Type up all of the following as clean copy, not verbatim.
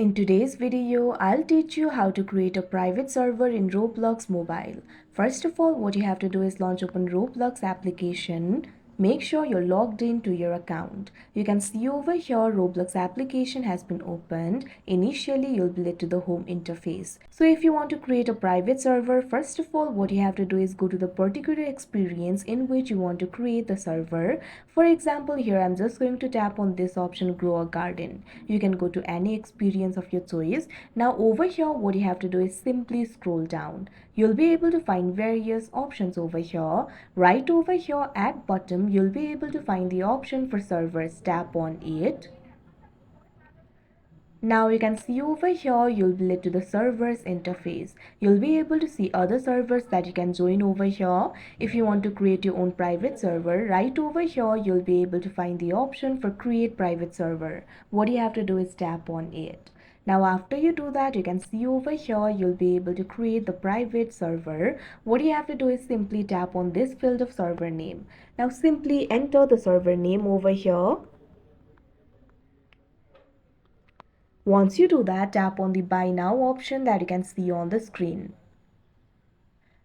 In today's video, I'll teach you how to create a private server in Roblox mobile. First of all, what you have to do is launch open Roblox application. Make sure you're logged in to your account. You can see over here Roblox application has been opened. Initially, you'll be led to the home interface. So if you want to create a private server, first of all, what you have to do is go to the particular experience in which you want to create the server. For example, here I'm just going to tap on this option, grow a garden. You can go to any experience of your choice. Now over here, what you have to do is simply scroll down. You'll be able to find various options over here. Right over here at bottom, you'll be able to find the option for servers. Tap on it. Now you can see over here, you'll be led to the servers interface. You'll be able to see other servers that you can join over here. If you want to create your own private server, right over here, you'll be able to find the option for create private server. What you have to do is tap on it. Now after you do that, you can see over here, you'll be able to create the private server. What you have to do is simply tap on this field of server name. Now simply enter the server name over here. Once you do that, tap on the buy now option that you can see on the screen.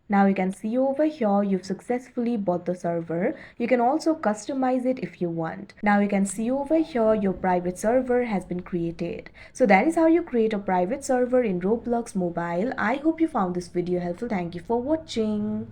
Now you can see over here you've successfully bought the server. You can also customize it if you want. Now you can see over here your private server has been created. So that is how you create a private server in Roblox mobile. I hope you found this video helpful. Thank you for watching.